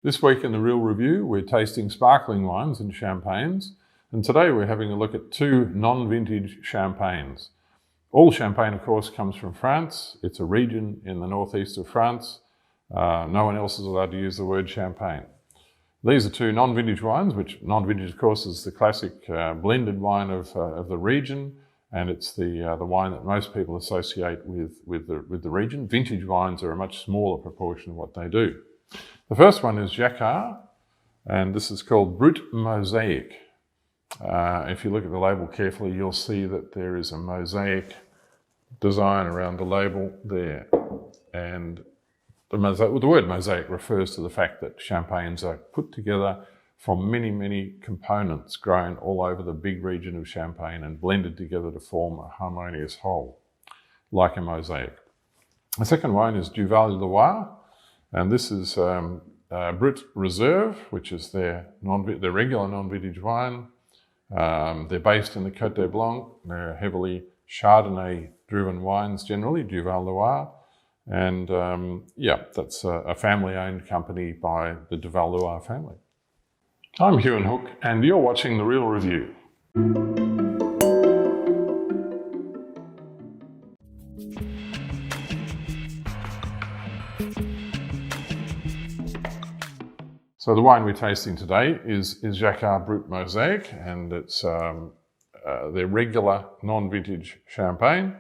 This week in the Real Review, we're tasting sparkling wines and champagnes, and today we're having a look at two non-vintage champagnes. All champagne, of course, comes from France. It's a region in the northeast of France. No one else is allowed to use the word champagne. These are two non-vintage wines, which non-vintage, of course, is the classic blended wine of the region, and it's the wine that most people associate with the region. Vintage wines are a much smaller proportion of what they do. The first one is Jakar, and this is called Brut Mosaique. If you look at the label carefully, you'll see that there is a mosaic design around the label there. And the word mosaic refers to the fact that champagnes are put together from many, many components grown all over the big region of Champagne and blended together to form a harmonious whole, like a mosaic. The second wine is Duval-Leroy, and this is Brut Réserve, which is their regular non-vintage wine. They're based in the Côte de Blanc. They're heavily Chardonnay-driven wines generally, Duval-Leroy. And that's a family-owned company by the Devalue family. I'm Hugh and Hook, and you're watching The Real Review. So the wine we're tasting today is Jacquart Brut Mosaïque, and it's their regular non-vintage champagne.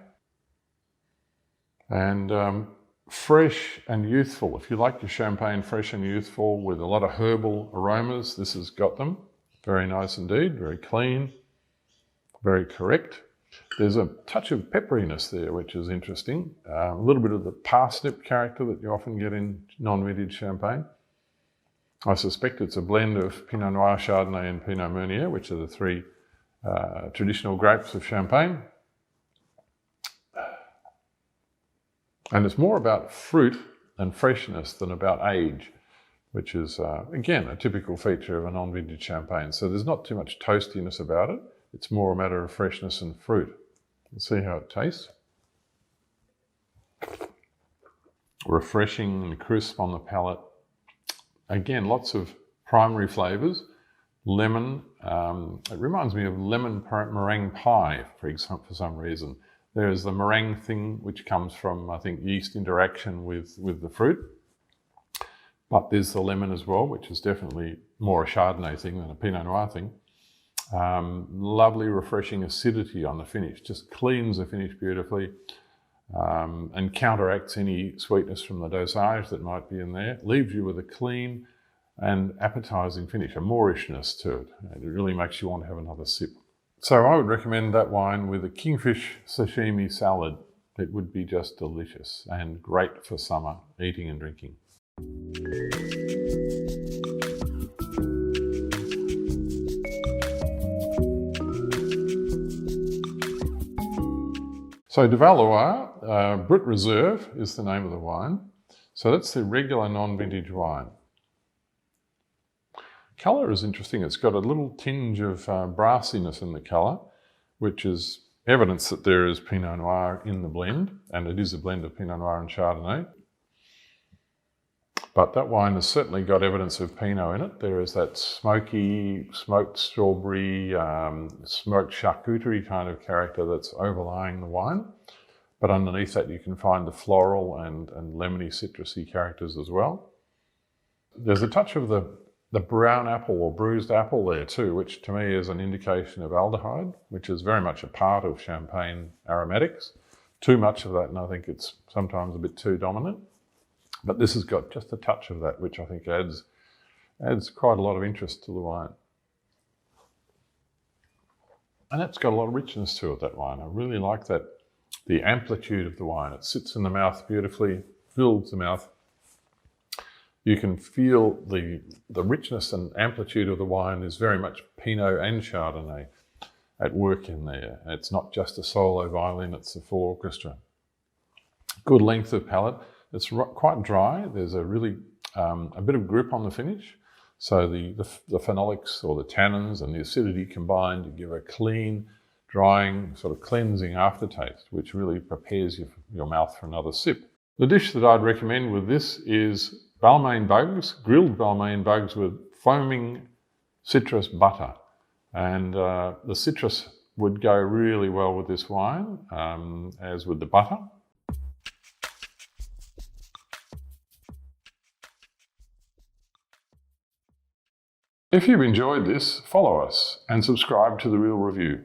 And fresh and youthful. If you like your champagne fresh and youthful with a lot of herbal aromas, this has got them. Very nice indeed, very clean, very correct. There's a touch of pepperiness there, which is interesting. A little bit of the parsnip character that you often get in non-vintage champagne. I suspect it's a blend of Pinot Noir, Chardonnay and Pinot Meunier, which are the three traditional grapes of Champagne. And it's more about fruit and freshness than about age, which is, again, a typical feature of a non-vintage champagne. So there's not too much toastiness about it. It's more a matter of freshness and fruit. Let's see how it tastes. Refreshing and crisp on the palate. Again, lots of primary flavours. Lemon, it reminds me of lemon meringue pie, for some reason. There's the meringue thing, which comes from, I think, yeast interaction with the fruit. But there's the lemon as well, which is definitely more a Chardonnay thing than a Pinot Noir thing. Lovely, refreshing acidity on the finish. Just cleans the finish beautifully and counteracts any sweetness from the dosage that might be in there. Leaves you with a clean and appetising finish, a moorishness to it. It really makes you want to have another sip. So I would recommend that wine with a kingfish sashimi salad. It would be just delicious and great for summer eating and drinking. So Devalue Brut Reserve is the name of the wine. So that's the regular non-vintage wine. Colour is interesting. It's got a little tinge of brassiness in the colour, which is evidence that there is Pinot Noir in the blend, and it is a blend of Pinot Noir and Chardonnay. But that wine has certainly got evidence of Pinot in it. There is that smoky, smoked strawberry, smoked charcuterie kind of character that's overlying the wine. But underneath that you can find the floral and lemony, citrusy characters as well. There's a touch of the brown apple or bruised apple there too, which to me is an indication of aldehyde, which is very much a part of champagne aromatics. Too much of that, and I think it's sometimes a bit too dominant. But this has got just a touch of that, which I think adds quite a lot of interest to the wine. And it's got a lot of richness to it, that wine. I really like that, the amplitude of the wine. It sits in the mouth beautifully, fills the mouth. You can feel the richness and amplitude of the wine is very much Pinot and Chardonnay at work in there. It's not just a solo violin, it's a full orchestra. Good length of palate. It's quite dry. There's a really a bit of grip on the finish. So the phenolics or the tannins and the acidity combined to give a clean, drying, sort of cleansing aftertaste, which really prepares your mouth for another sip. The dish that I'd recommend with this is Balmain Bugs, grilled Balmain Bugs with foaming citrus butter. And the citrus would go really well with this wine, as with the butter. If you've enjoyed this, follow us and subscribe to The Real Review.